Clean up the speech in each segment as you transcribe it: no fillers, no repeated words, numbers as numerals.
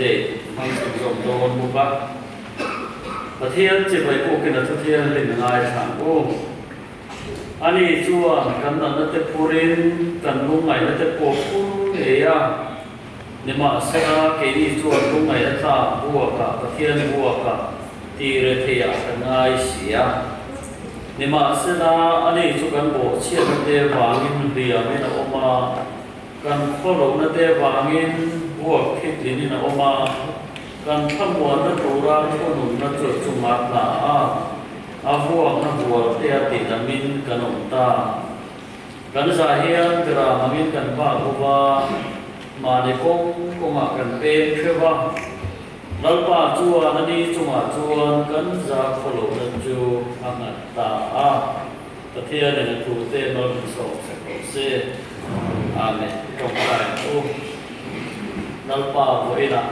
เดชทั้งสมสมโดนบุบะประเทศจะไปกู้กินทุเทียนเล่นงายทางกู้อันนี้ชัวกันนั่นนั่นจะพูรินกันลุงใหม่นั่นจะปวดพูเฮียนี่มาเสนาเกณีชัวลุงใหม่นั่นตาบัวกับประเทศบัวกับตีเรเทียกันง่ายเสียนี่มาเสนาอันนี้ชุกันโบเชียนเตวางินเดียไม่นะออกมากันข้อหลงนั่นเตวางินบัวคิดนี่นะออกมากันขมวนนั่นตัวร่างข้อหนุนนั่นจุดจุมาตาอาบัวนั่นบัวเตียติดมินกันองตากันสาเหตุกระมังกันบ้าบัวมาในกงกงกันเป็นเชื่อว่าลัลปาจัวนั่นนี่จุมาจวนกันจะขลุ่มนั่นจูอังตาประเทศเนี่ยถูเตนนสองสักเซอาเมนตรงไปโอ้ลัลปาบัวเอนะ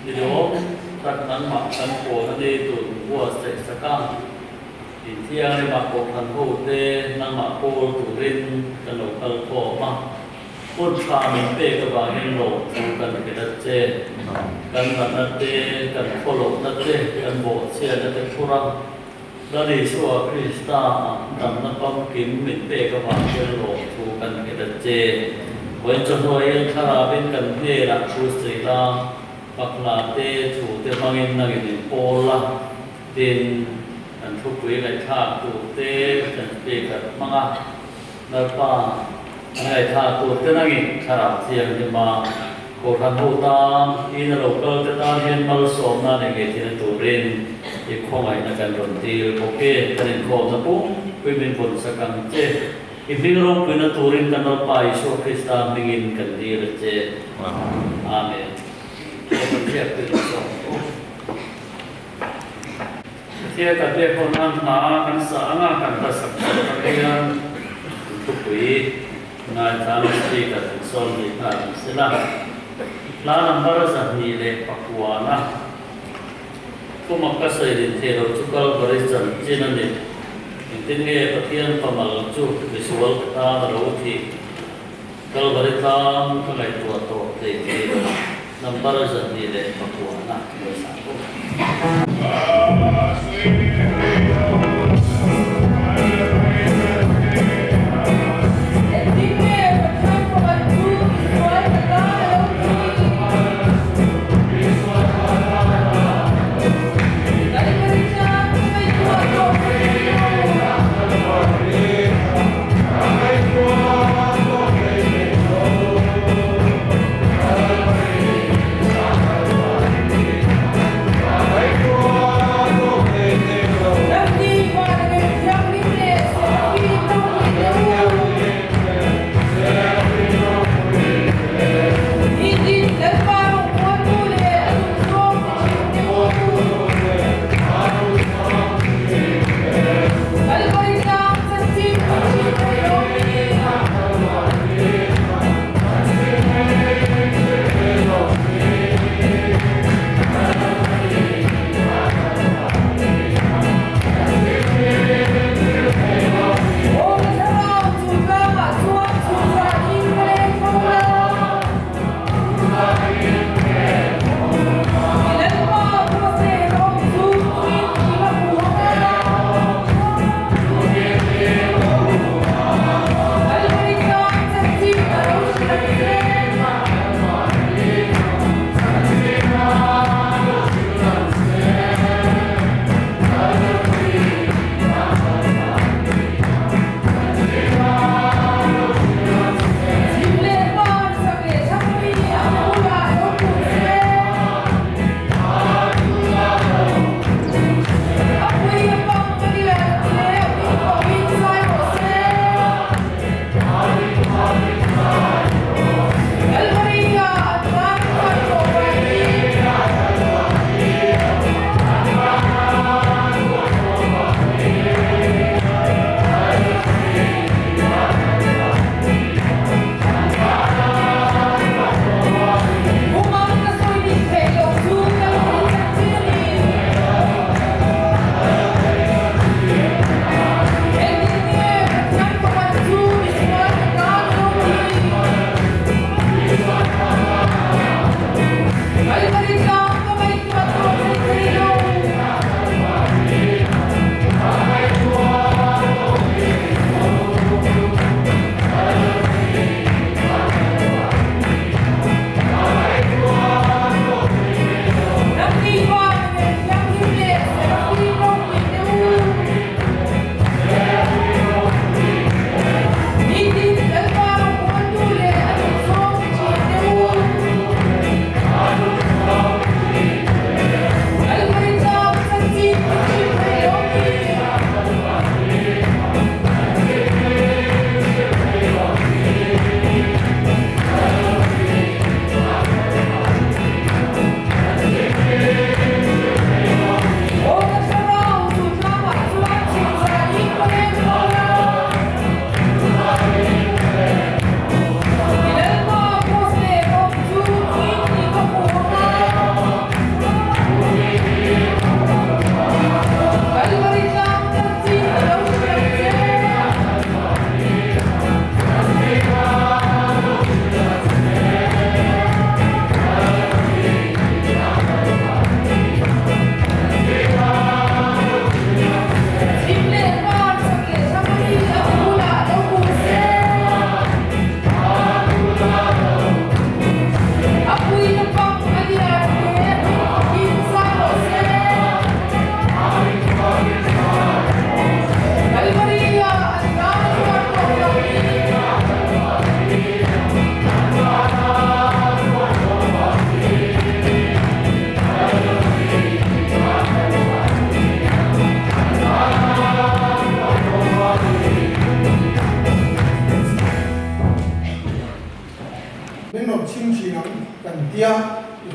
ดิโอตัดนั้นมากันโผล่นั่นนี่ตุนบัวเสกสกังอินเทียนี่มาโกทันโหเตนั่งมาโกตุรินกันโนกัลโกมาพูดคำมีเป้กับบางเห็นโลกทูกันเป็นเจกันนัดเตกันโคโลนัดเตกันโบเชียนัดเตพุรังแล้วดิชัวคริสตาดังนับปั๊มกินมีเป้กับบางเห็นโลกทูกันเป็นเจวันจนวันยังคาราเป็นกันเพื่อรักชูสีลาปักลาเตถูเตมังอินนักอินโปละดินกันทุกวีไก่ท่าถูเตกันเป้กันมังอ่ะแล้วป้าไอ้ท่าตัวเต้นนั่งขราบเทียมจะมาโคทันหูตามอินโลกเตตาเห็นมาลสมนั่นเองที่นั่นตัวเรียนอีกข้อหมายในการดนตรีโอเคคะแนนโคตรปุ๊บเป็นผลสักการเจอีกนิดรองเป็นตัวเรียนกันเราไปโชว์คริสตานมิงินกันดีเลยเจอาเมนเทียบเป็นสองเทียบกับเทียบคนนั้นหนากันสางกันตัดสักกันเองทุกปีนายทางสติกับสอนดีกันเสร็จแล้วร้านน้ำบาร์สันนี่เลยปักวานะผู้มักกะเสดินเทโรจุกลบริจันจีนันนี่ตินเงยปะเทียนปะมัลจุวิสุวลตาโรธีกลบริตามขณะตัวโตเตเทโรน้ำบาร์สันนี่เลยปักวานะโดยสารผู้Thank you.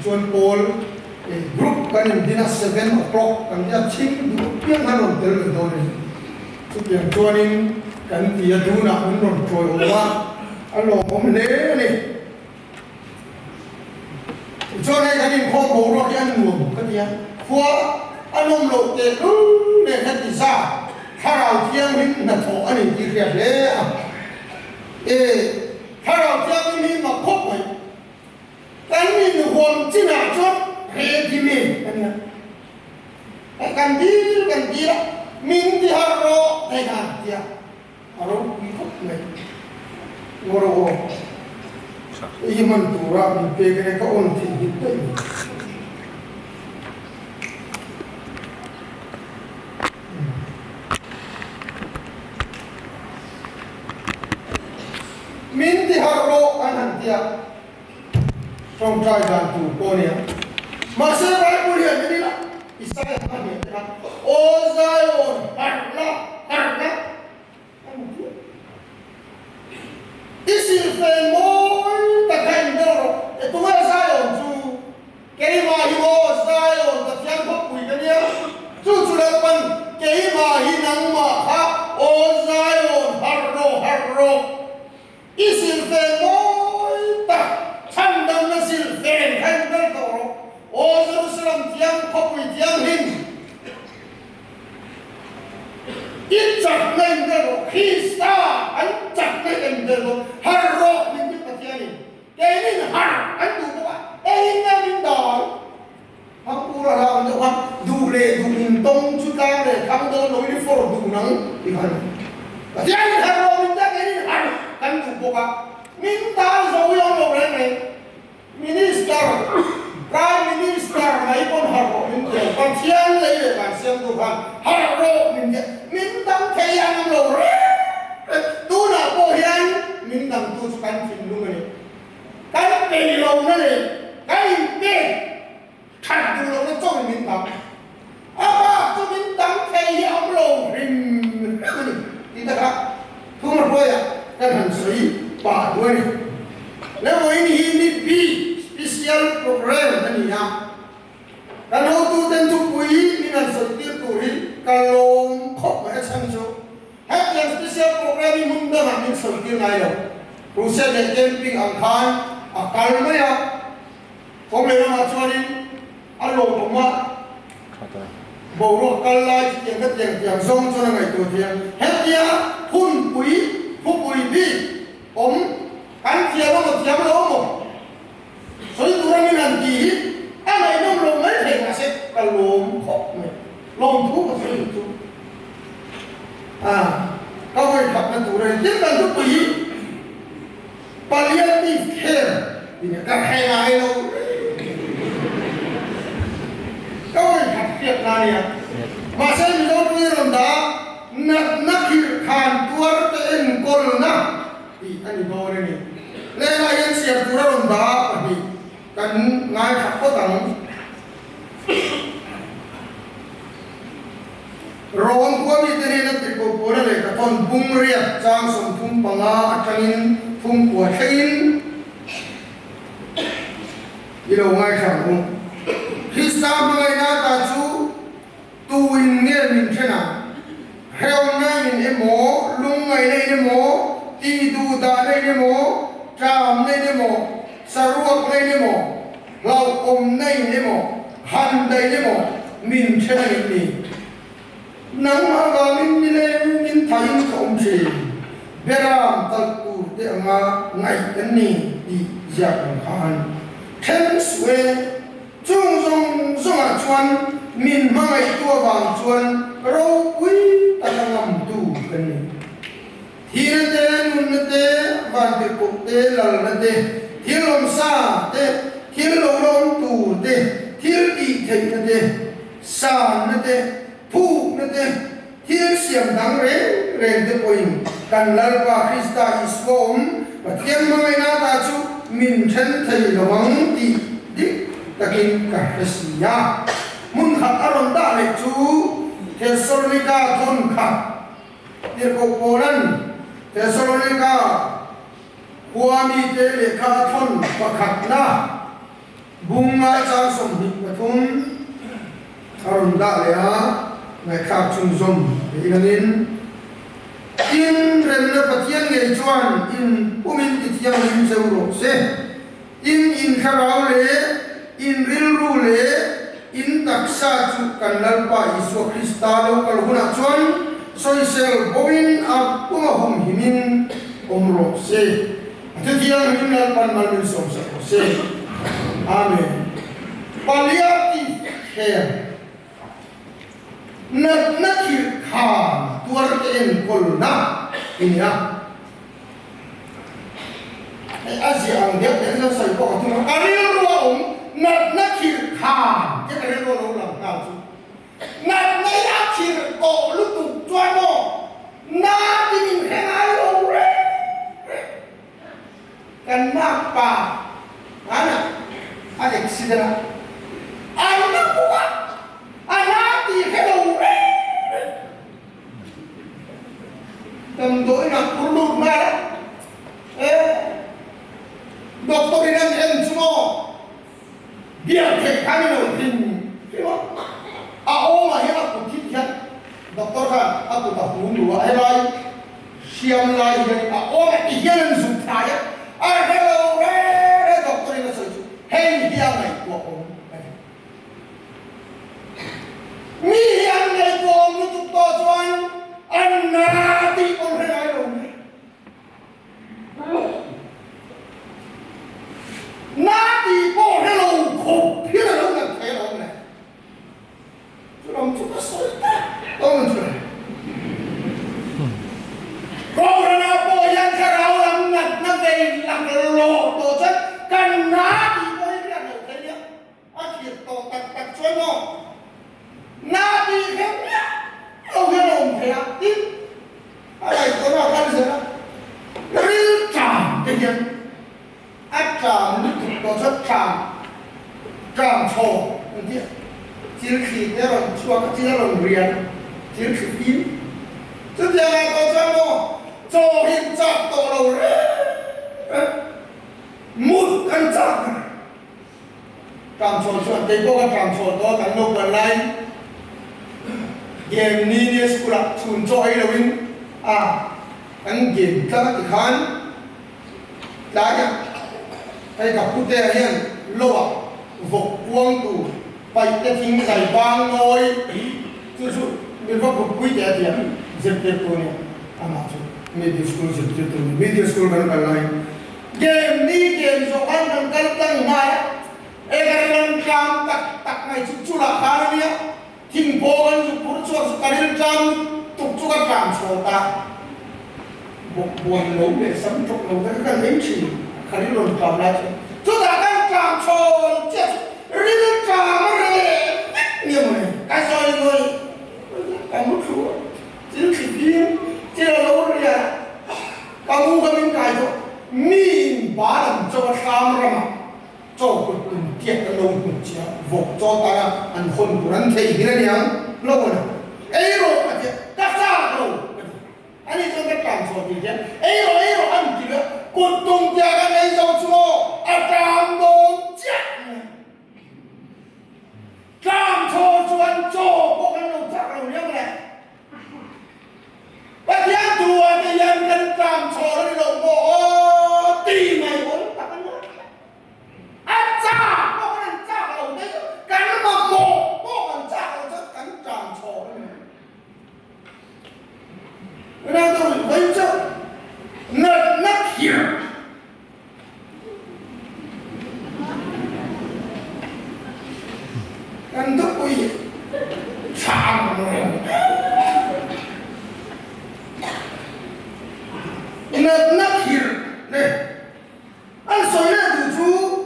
Chuan Paul group kan dina 7 o'clock kan dia ching du piang hanon tel do ni chu piang chuanin kan tia du na un troi wa alo om ne ni chuan ai kan in kho bo ro yan nuam ka dia khua anom lo te lu ne ka ti sa tharau thiang hin na tho ani ti riat le tharau thiang hin ma khop mai kan ni huam china chot he di me kan di la min ti haro ai kan dia haro ki khop mai ngoro i man tura min pe ke ka on thi hit te min ti haro anan dia trong trai dan tu ponia masa Bible ni la Isaiah ni o Zion harna isil fe moi takan doro tu Zion tu kei ma hi o Zion ta tiang ko pui dia tu lapan kei ma hi nang ma ha o Zion harro isil fe moi ta Thằng đông nó xin phèn thanh đất tổ ô Jerusalem tiếng khóc quỷ tiếng hình ít chặt lên cái đó khi xa anh chặt lên cái đó har rộ mình biết cái tiếng này cái này har anh đủ các bạn cái này mình đòi không có là làm được không đủ để đủ mình tông chú ta để thằng đó nói đi phổ đủ nắng thì phải cái tiếng này har rộ mình ta cái này har anh đủ các bạn mình ta rồi ông đồ này minister prime minister này con haro mình kiểu con chiang lấy con chiang tu han haro mình đâm thấy anh lô tu là cô hiền mình đâm tu cho căn phim luôn này cái tiền lô này cái tiền thật tu lô nó cho mình đâm à cho mình đâm thấy anh lô thì ta cả thu một đôi à cái hành sĩ bà đôi nếu mà ini bi special program ni ya kalau tu dan Thupui ni nan setir turi kalau khop ma sang jo hat yang special program ni munda ma min setir nai lo proses de camping angkhan akal ma ya kom le ma chuani alo ko ma bo ro kal lai tiang ka tiang song cho na ngai tu tiang het ya Thupui bi kan tiang lo tiang lo mo所以突然间很急，哎， này nông lồng mấy thầy mà sẽ cả lồng khóc này lồng thuốc mà sẽ chú các người gặp là tụ này rất là thú vị palliative care thì các hay ai đâu các người gặp việc này mà sẽ bị đâu đi rồi đó Natna khirkhan Tuar Enkawlna thì anh nói đây này lên là những sự tu ra rồi đó thì cần ngay khắc có tầng rồi qua đi tới đây thì có bố này cả con bung riết trang sông thung bằng á trăng thung của thiên đi đâu ngay khẳng không khi sao mà ngày nào ta chú tu in nghe mình thế nào heo ngay mình em mổ lung ngày đây em mổ ti tu ta đây em mổ tràm đây em mổ saruak đây em mổ lau om đây em mổ han đây em mổ mình thế này mình nắng mà vào mình đi lên mình thấy không chỉ beram tal tu để mà ngày cái này đi giang khan thêm suy chung chung chung à chuan mình mang ngày tua vàng chuan rau quý ta ngầm tu cái này thì nó thế nun nó thế vàng thì cũng thế lần nó thế thiên lòng xa thế thiên lòng lòng tu thế thiên đi thế nó thế sa nó thế phu nó thế thiên xiêm đắng rèn thế bồi cần lal ba Christa Islam và thiên mang ngày na ta chú mình chân thầy là vắng đi đi ta kinh cả cái gì nhá muốn khát aron đã lấy chú Thessalonica thôn khát để có Kohhran Thessalonica qua mi tế lệ khát thôn và khát na bung ngay trang sông đi và thôn aron đã lấy á ngày khát chung dòng để nên in rèn nó bắt thiên ngày chuan in umin ti thiang in sâu rộng se in kharau lệ in rilru lệ in taksa chu kanal pa Isu Krista lo kalhuna chuan soi sel boin ap kuma hum himin omro se ti thiang in nal pan mal min som sa se amen palliative care Natna khirkhan Tuar Enkawlna ini ya Asia ang dia dia sai ko tu aril ruang Natna khirkhan dia aril ruang lang ka chu Natna ya khir ko lu tu chuan mo na ti min khen ai lo re kan na pa ana Alex sidera ai na buka ana ti hello re tầm tuổi là cũng lụt ra đấy doktor ini yang semua biar kami loh ini aku mah yang aku kian doktor kan aku tak dulu helai siam lai dari aku mah kian sudah ya hello doktor ini saja hey dia mai aku mi yang mai aku untuk tujuan anati orang lain nati orang lain kau pilih orang lain orang lain orang juga solita orang juga orang apa yang kerau lambat nanti lang lo tojan kan nati orang yang lain dia akhir to tak cuano nati dia ông cái lòng thầy tin ở đây có nào kan gì đó real time cái gì áp trạm nó rất trạm trổ cái gì chỉ khi cái lòng chua cái chỉ lòng riêng chỉ khi in chứ thì là có cho nó cho hiện trạng tổ đầu một căn trạng trạm trổ chuẩn cái có cái trạm trổ đó cái nông gần này game ni ni sekolah sunco ai lawin ang game ka khirkhan laya ai ka pute hian lowa vok kuang tu pai te thing sai bang noi chu chu min va ko pui te dia jepte ko ni ama chu media school jepte to media school kan lai game ni game so an kan kal tang ma Egaran jam tak ngai cucula karania ting bogan ju purchua su karil jam tuk chuka jam chota bok bon lo le sam tuk lo ta kan nem chi karil lon jam la chu ta kan jam chol che ril jam re ni mo ka so ni mo ka mu chu chỉ chỉ phim chỉ là lâu rồi à cả mu cái mình cái đó mình bà làm cho tham ra mà cho cái cùng tiệt cái lâu cùng chia vội cho ta ăn hôn của anh thấy cái này nhá lâu rồi ấy rồi mà chứ ta sao rồi anh ấy cho cái cảm xúc gì chứ ấy rồi anh chỉ là cột tung tia cái này sao cho cảm động chết cảm cho anh cho cái lâu chắc rồi nhá này bác giang thua thì dân dân làm sổ đi lộ bộ tì mày muốn tao ăn nữa ăn cha có cái ăn cha ở đấy cắn mà bộ có ăn cha ở đó cắn làm sổ đấy người ta tôi thấy chứ nát hiểu ăn thức quỷ chạm rồi nát hiểu này ăn sôi là đủ chú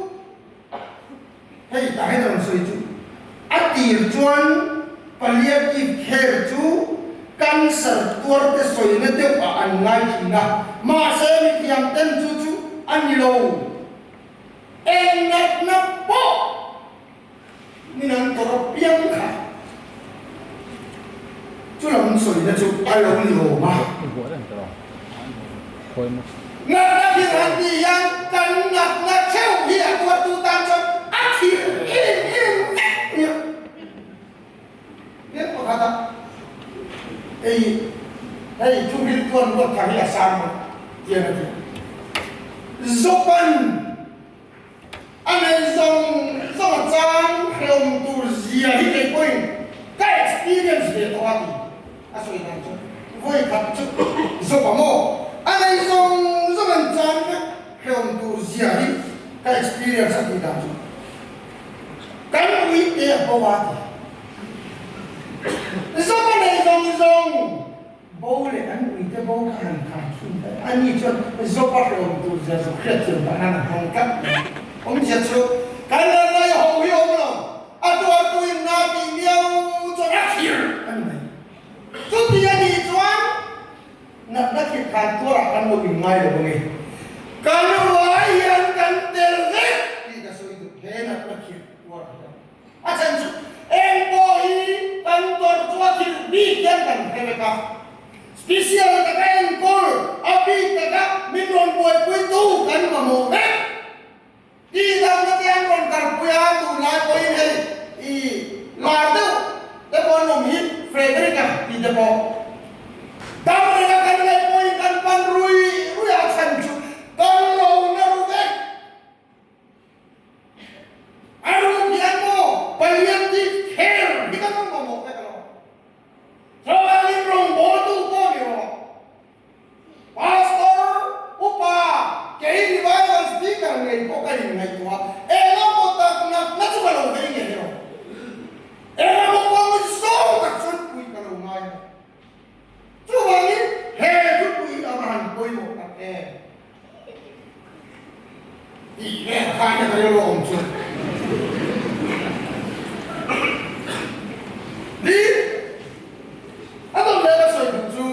hay đại đồng sôi chú ăn tiệt chuan palliative care chú cancer tuar te sôi na te pa ăn ngay thì na mà sẽ bị tiêm tên chú ăn lâu em nát nát po mình ăn tổ piang khá chú làm sôi na chú ăn lâu nhiều mà ngắt khi hắn đi yang cần ngắt theo hiện của tu tam cho ác thì im biết có khá ta đây chú biết tuần luôn thằng là sao mà tiền là gì giúp anh ấy dùng trang không tu gì hết cái quên cái experience để thoát đi à rồi này chứ vui thật chứ giúp bảo mô anh ấy dùng anh chán không tu gì hết cái experience thì làm gì cái quý tiền bao à giúp anh ấy dùng bao lệ anh quý tiền bao hàng anh ấy cho giúp anh không tu gì giúp khét tiền bạn ăn hàng cắt ông chết chưa cái này hậu hiếu rồi à tôi na bị nhiều cho ác hiểu anh này chút tiền đi choán Natna khirkhan Tuar akan membingai dong ni. Kalau wayang kan terlek tidak sehidup hendak nakir Tuar. Acan tu, Enkawlna kantor Tuar bikin kan mereka. Spesial tak Enkawlna, api tak minum buat tu kan mamu. Tidak nanti Enkawlna karpuya tu lai poin hei, ladu, tapi nom hit Frederica tidak po. Tahu mereka kan lai poin kan pan rui akan cu, kalau naruh aru dia mo, palliative care, kita mau kalau. Soalnya belum bodoh kok ni pastor, upa, kayak ni Bible speaker ni, kok kan ni tua. Elang kotak nak cuma lo kayak ni. Elang mau kamu so tak sunpui kalau ngai. Coba ni, Thupui amahan koi mo tak Ini hanya dari lo omcu. Di, atau mereka sudah omcu.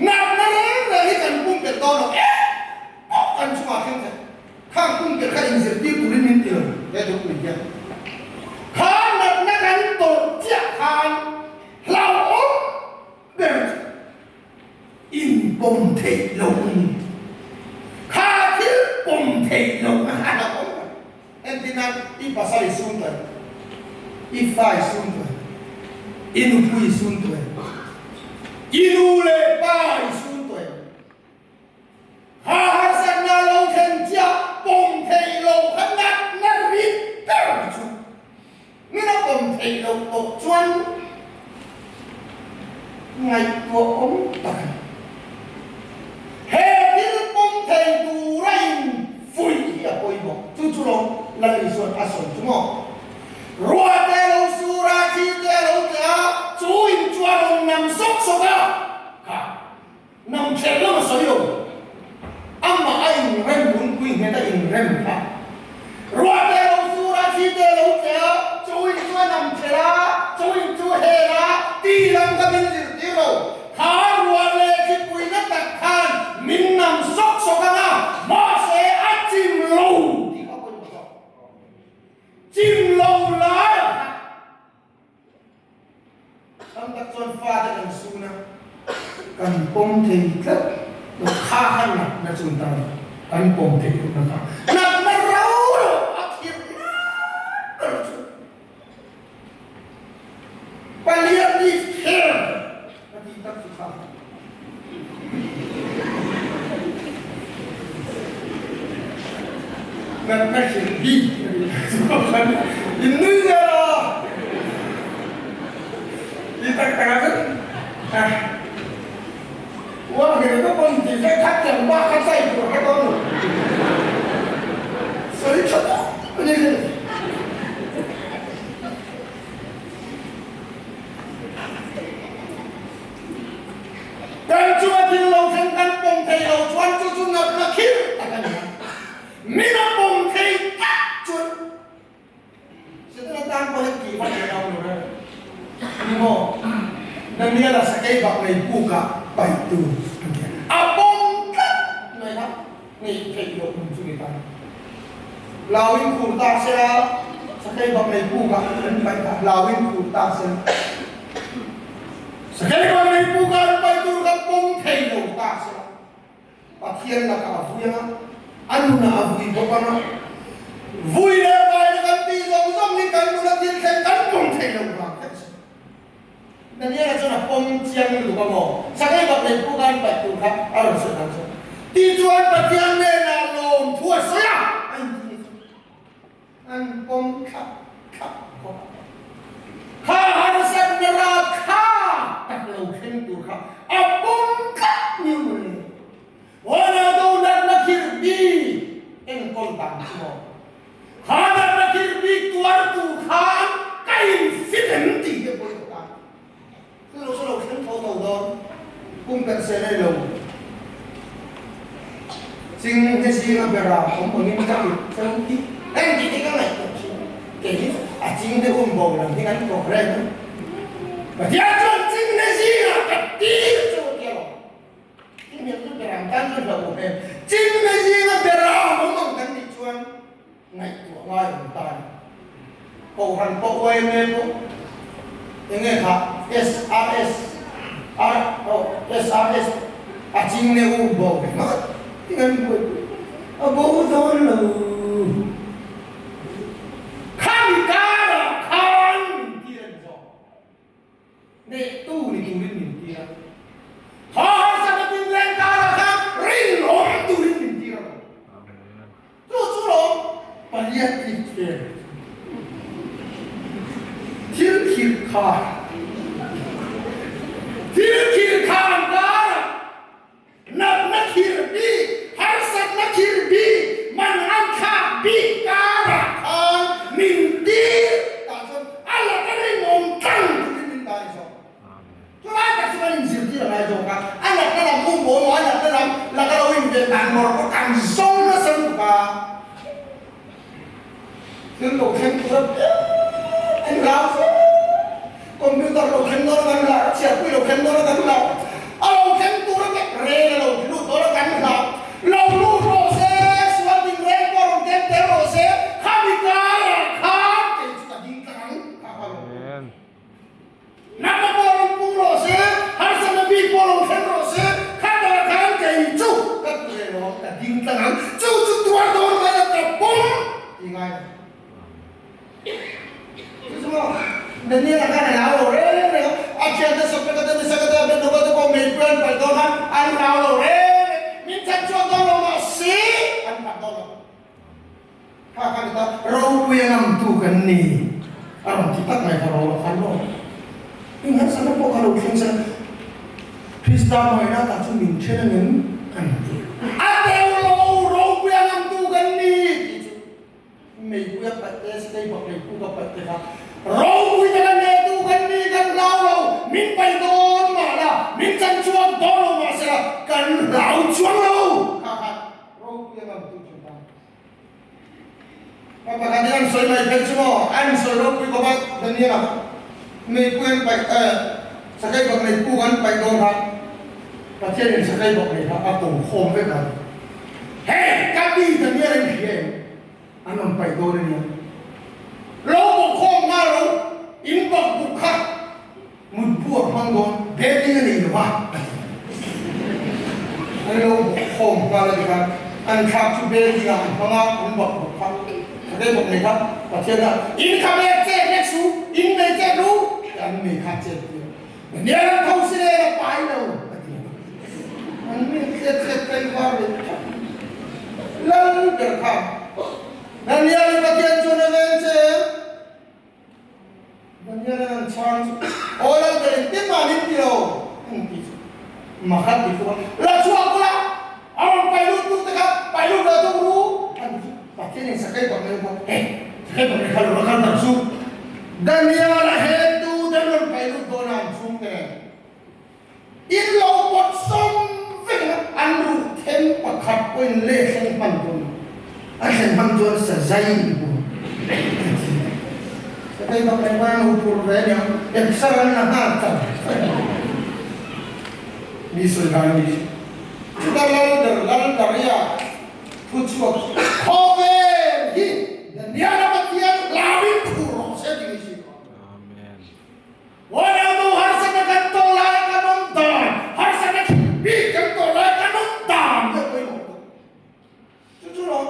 Natna lagi kan pun ketolong. Bukan cuma kan pun kan insentif turin mintil. Thupui ya. Kan Natna kan torjak kan lawan ber impom thei long. Pom thei long ada pom. Entinan ipasai sunta. Ifai sunta. Inupui sunta. Inule pai sunta. Hahasan na long kenja pom thei long kanat na rit terju. Mina pom thei long tok chuan. Ngai tua om tak. He pom thei tu rain phui ya poi mo chu chu long lần đi xuân xuân chúng mò rùa tê lâu su ra chi tê lâu tê chú in chua đồng nằm sốc cả nằm chèn lắm mà sợi dùng âm mà anh rem muốn quy người ta in rem cả rùa tê lâu su ra chi tê lâu tê chú in chua nằm chèn lá chú in chua hề lá ti làm cái bên gì tiêu đâu khá rùa lê khi quy nó tạc khan mình nằm sốc cả mà sẽ ắt chim lâu chim lâu lá ông ta chọn pha cho cần su na cần bông thì rất nó khá hơn là chúng ta cần bông thì nó khá nằm nó rau rồi ác hiệp và liệt đi theo và đi tập sự khá nó hiệp đi ini ya kita katakan wah kita pun tidak kacang bahkan saya juga katakan saya cakap ini dan cuma di lautan pongkai lautan cucu nak kir mina pongkai cuci setelah tanpa lagi pada tahun ini, ni mo, dan dia lah sekai bak lagi buka baik tu, abang kan, ni nak, ni kaya muncul kita, lawin kurta saya, sekai bak lagi buka, baik tak, lawin kurta saya, sekai bak lagi buka baik tu kan pongkai kurta saya, patian nak afu yang, anu nak afu ibu mana. Vui lên vai nó cần tí giống như cần nó tiên khen cắn bông thầy đồng hoàng nên như là cho là bông chiang đủ cả mồ sáng nay gặp này cô gan bạch tù khác ở sự thắng sự tí chuan bạch chiang nên là lồm thua sới à anh bông khắp khá nó xem nó ra khá đặt lầu khen tù khác bông khắp như người hóa ra đâu đặt nó khi đi em con tạm chứ mồ Khana nakir di Tuar Tuhan kain fitan ti ke boleh tak. Selalu kan tahu don, kumpen sene lo. Sing hesi na bera, ngomongin kami, selalu ti. Kita kan nak. Kini, acing de bau lang, dengan Kohhran. Baca acing hesi na kati tu dia. Ini tu berangkat tu dah boleh. Cing hesi na bera, ngomong kan di cuan. Ngày của ngoài của tài cầu hành bộ quay lên cũng tiếng nghe khác SRS chính nêu bầu phải mất tiếng anh bố thôi là khăn cá là khăn mình tiền rồi để tu thì tu đến mình tiền họ sao mà tin lên cá là khăn rinh ổn tu đến mình tiền rồi chú rồi và liệt đi tiền thiên khirkhan đó nạp nó khir đi har sát nó khir đi man ăn khá bị cá là khan mình đi ta cho anh là cái này ngon căng thì mình đại rồi cho ai cả chúng mình giữ là này rồi cả anh là cái làm mua bố nói là cái làm là cái đâu về tàn một có càng sâu nó sân cả Đừng đổ khen tôi anh lao computer đổ khen tôi là làm xe quy đổ khen tôi là làm đổ khen tôi là cái rê là đổ lút tôi là cái làm lâu lút rổ xe xóa tình rê qua đổ khen tế rổ xe khá bị cá là khá thì chúng ta dính cắn khá khá lộn nằm mà bỏ rổ bù rổ xe har sẵn là bị bỏ rổ khen rổ xe khá là khá cái chú các rê rổ ta dính cắn chú tuar tôi mà là tập bông thì ngay dan dia akan lalu re, aja ada sampai kata bisa kata benda kata komitmen perdoman, an lalu re, minta contoh lo masih, an tak tolong. Hak kita rau yang amtukan ni, orang kita naik rau kan lo. Ingat sana pun kalau kita Krista mana tak cuma minta dengan an. Ada rau yang amtukan ni, mấy cú áp bạch tết đây bậc mấy cú gặp bạch tết khác rau cúi cái này tu cái này cái lao lâu mình phải đón mà là mình chân chuông đón lâu mà sẽ là cần lão chuông lâu rau cúi cái tu chúng ta và cái này anh soi mày cái chứ mà anh soi rau cúi có bác đơn giản là mấy cú em bạch sẽ cái bậc này cú gắn bạch đón khác và thiên nhiên sẽ cái bậc này khác tổng khom với cả hey cái gì thì như anh hiểu anh làm bạch đón này lâu một khom mà lâu in bậc bục khác một buộc mang đón bé đi cái gì nữa anh lâu một khom mà là gì cả anh khác chú bé đi làm mang áo in bậc bục khác cái bậc này khác và thiên là in khác bé chết bé su in bé chết lu anh mình khác chết nếu anh không xin là phải đâu anh mình chết cái qua rồi lâu được không nên như anh bắt tiền cho nên chết nên như anh chọn ôi anh để tiếp mà đi tiêu mà khác thì không là chua quá ông phải lúc tu tất cả phải lúc đó tuรู้anh bắt tiền này sẽ cái bọn này không cái bọn này kalau makan nafsu dan dia lah itu dan phải lúc đó làm chung cái in lâu một sông anh đủ thêm bậc học quên lệ sinh bằng tuần anh sinh bằng tuần sẽ dây đây bậc này mang hụt hụt về nhau em sao anh làm hạt thật đi xuôi đàn đi chúng ta lần đầu ya phút chuộc khó về đi dan dia dapat dia lawin kurang saya tinggi sih amen walau tu harus nak tolak kanonton harus nak bikin tolak kanonton itu loh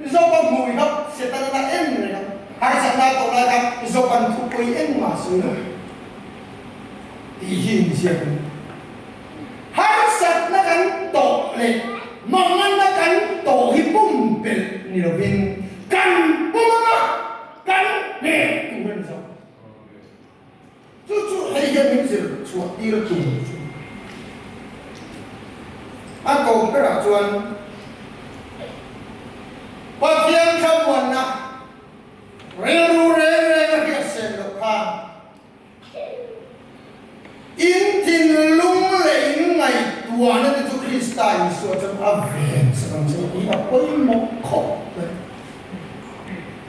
zoban mui hấp setan na em này harus nak tolak kan zoban Thupui em masuk dihin siapa harus nak kan tolak mangan nak kan tohi pumpel ni robin kan pumana kan ne tuhan so cucu hari yang minggu suat dia tu aku peracuan Presbyterian Chawlhni relu hiasen lokha in tin lung lei ngai tua na tu Kristai so cham aven sang se ni apoi mok kho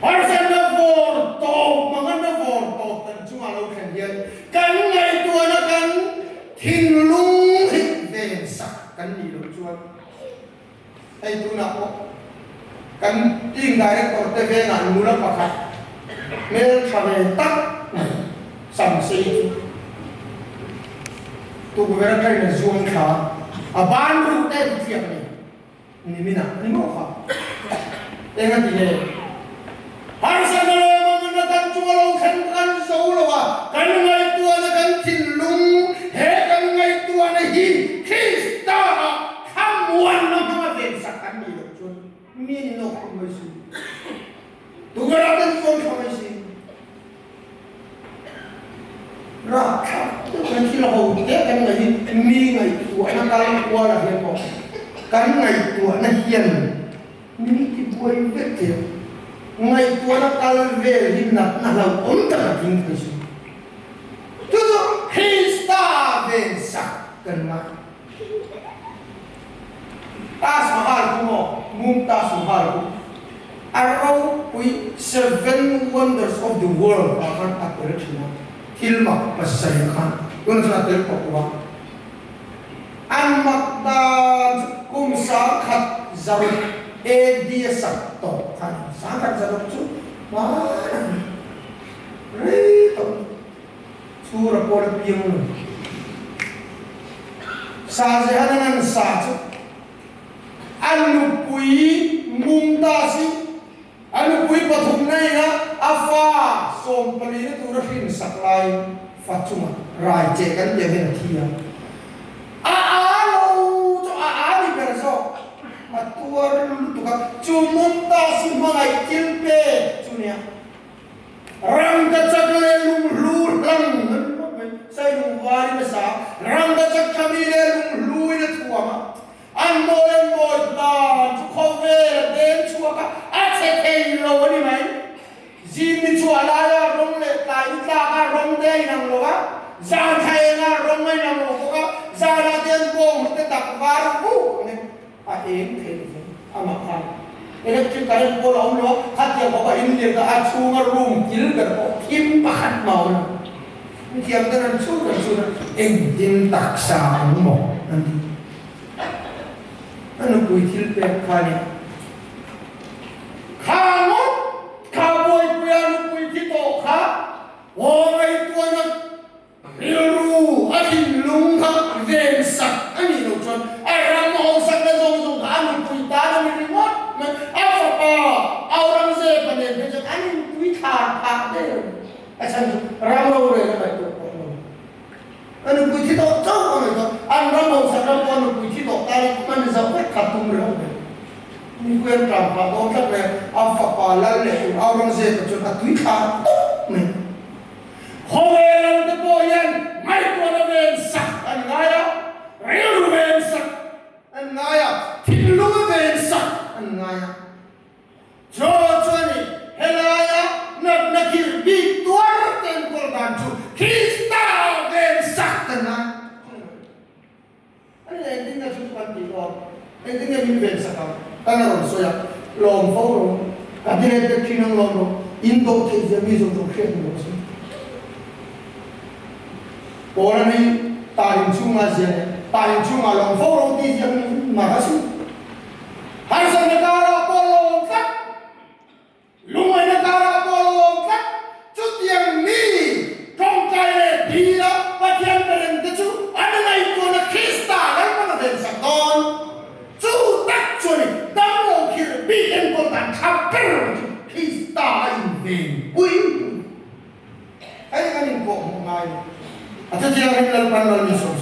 Arsan na vorto mangan na vorto tan chuma lo khan hian kan ngai tua na kan tin lung hit ven sak kan ni lo chuan ai tu na ko kan ting director te ve na nu la pakhat mel thave tak sam sei tu guvera kai na zuang kha aban ru te tiak ni mina ni mo kha enga ti ne harsan na mangan kan chuma lo khan kan so lo wa kan ngai tua na kan tin lung he kan ngai tua na hi Krista khamuan na ma ven sak kan ni lo chun mi no khom si tu guvera kan zuang khom si ra khá kan khi lo te kan ngai mi ngai tua na kal kwa la he ko kan ngai tua na hian mi ti buai ve te ngai tua na kal ve hin na la om ta king ka si tu Krista ven sak kan ma tas mahal ko mumtas mahal ko arrow we 7 wonders of the world akan aparition hilmak pasaya khan yun sa tel pakwa an makdan kum sa khat zaw e dia sak to khan sa khat zaw chu ma re to sura por piang sa je hanan sa chu anu pui mumtasi anu pui pathum nai na afa som pali na tu rafin saklai fatuma rai che kan je ben thia lo to ni perso atuar tu ka chumumtasi mangai kilpe chunia rang ka chagle lum lu lang sai lum wari na sa rang ka chakami le lum lu na tuama an mo da chu khove den chuaka sẽ thấy lâu đi mấy gì mình chua lại rong lệ tại ta rong đây nằm rồi á ra thay na rong mấy nằm rồi á ra là tiền bông cái tập vào cũ này em thấy ama khang electric current pole ông lo khát tiền có phải in tiền ta chung ở room chỉ cần có kim bát màu nè mình tiêm cái này chung em tin đặc sản màu anh bùi thiêu bẹt khai này khá ngót khá bùi anh bùi thiêu tổ khá ô mấy tuần á ru anh lung khắc ven sạch anh nhìn chọn ai làm màu sạch là dùng anh bùi ta nó mình ngót mà áo áo răng dê mà nên bây giờ anh bùi thà đấy anh xem răng lâu rồi nó phải anh bùi thiêu tổ cháu rồi đó anh răng màu sạch răng con bùi thiêu tổ taมันจะไม่ขัดตุ้มเลยมีเพื่อนกลับมาบอกกันเลยเอาฝักปลาแล้วเลยเอารังเซตจนอัดวิขาเนี่ยพอเวลาจะบอกยันไม่ตัวเราเวนสักอันไงอ่ะเรียกเวนสักอันไงอ่ะทิ้งลูกเวนสักอันไงอ่ะโจ้นี่เฮลายอ่ะนักคิดบีตัวเต็มกอลกันจูคริสตัลเวนสักอันนั้นending na chupan dito. Ending na minven sa ka. Tangaron soya. Long foro. Katinet na kinang lono. Indo te jamizo to khet mo so. Ora ni tarin chunga jene. Tarin chunga long foro ti jam magasu. Har sa nakara polo kat. Lumay nakara polo kat. Chutiang ni. Kong kaya dira patiang perente chu. Ano na ito na Krista. Don chú tắc cho này đâm vào khi bị em con bạn khắp bèo khi ta in về quý ấy cái mình có một ngày thế thì là mình làm bằng mình sống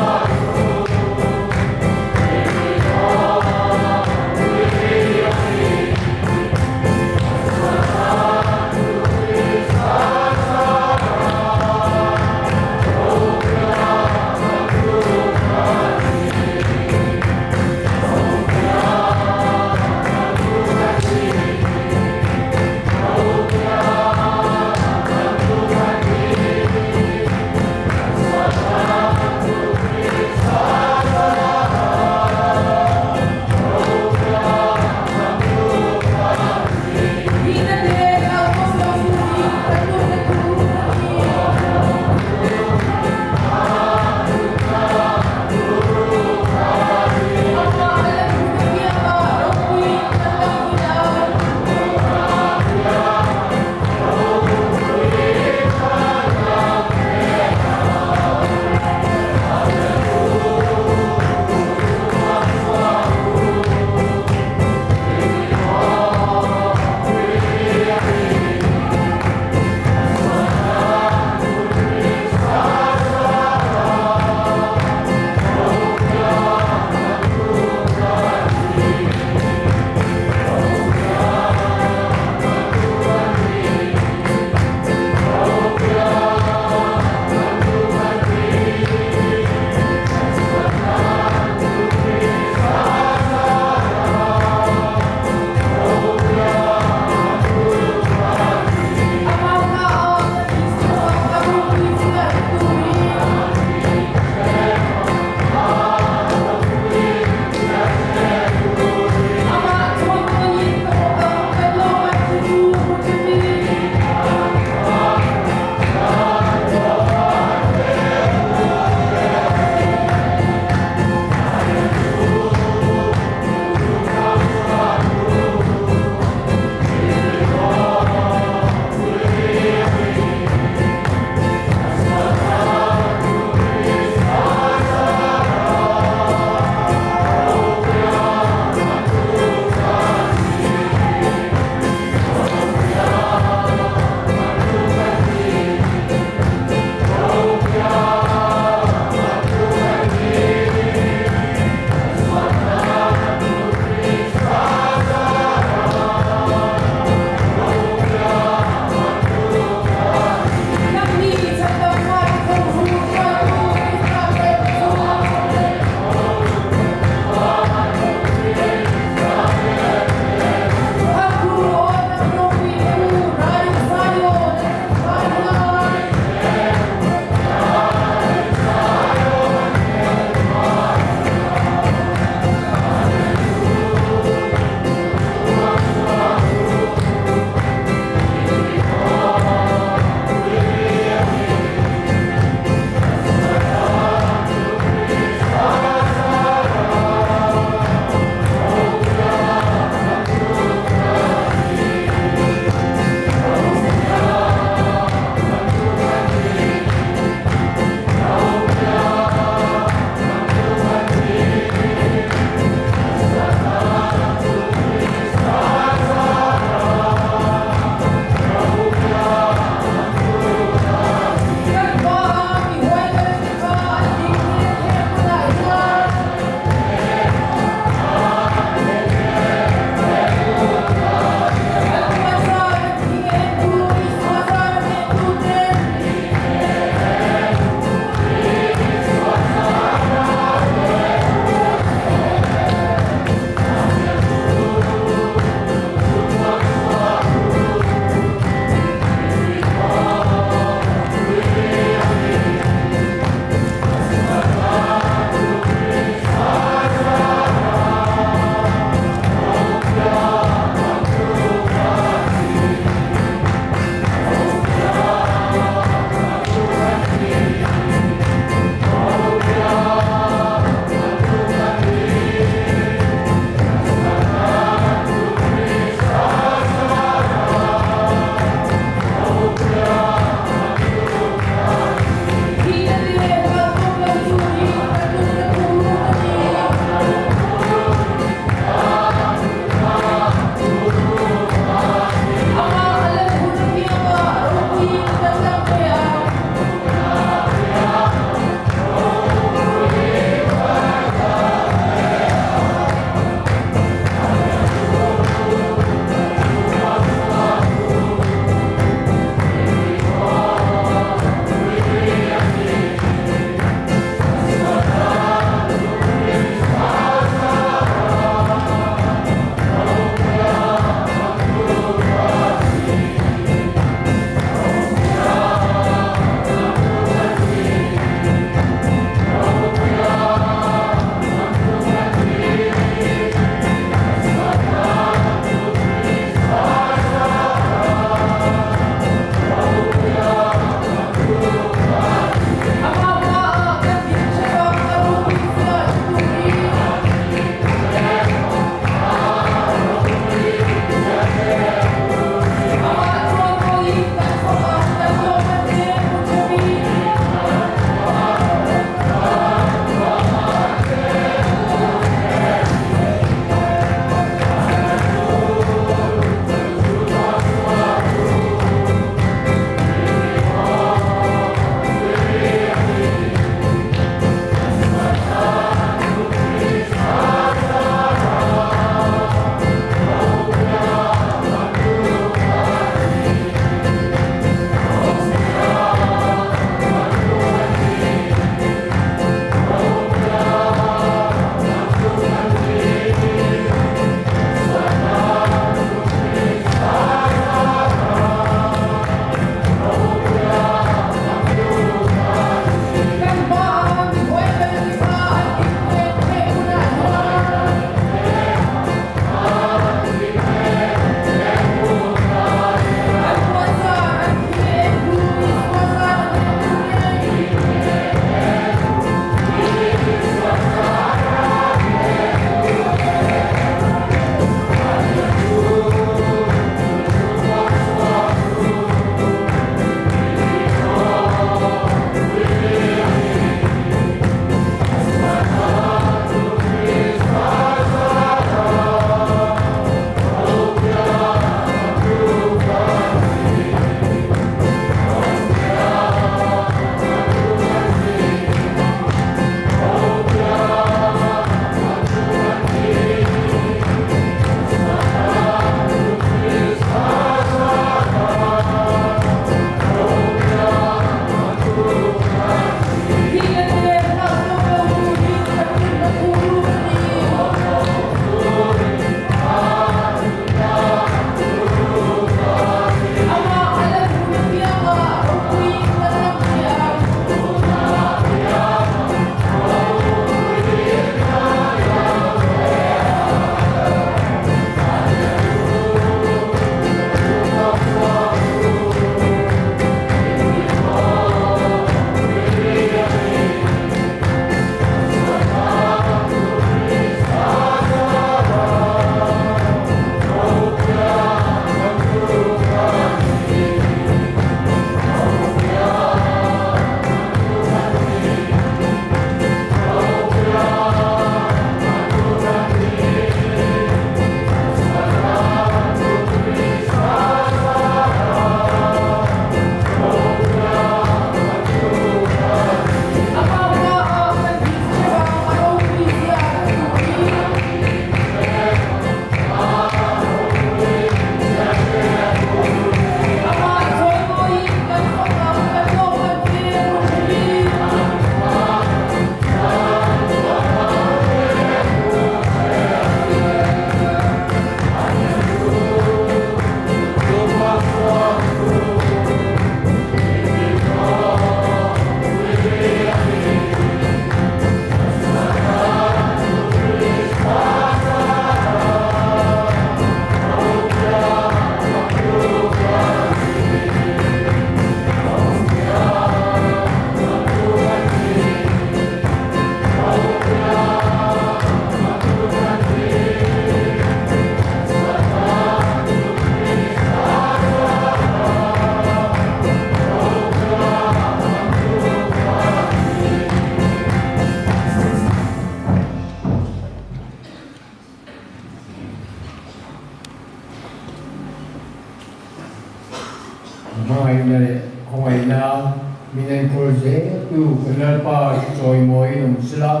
mai này không ai nào mình nên cố dễ tu cái pa rồi mỗi nông sila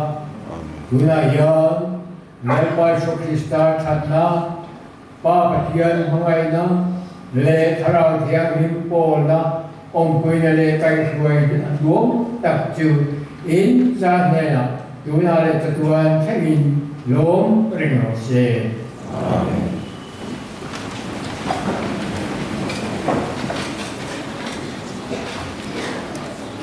tu na yan nay pa so Krista Natna pa patian không ai nào lệ thảo thiang hiểm po na ông quỳ na lệ tay xuôi xuống tập chịu in ra này na tu na lệ tuan thay in lom ring xe.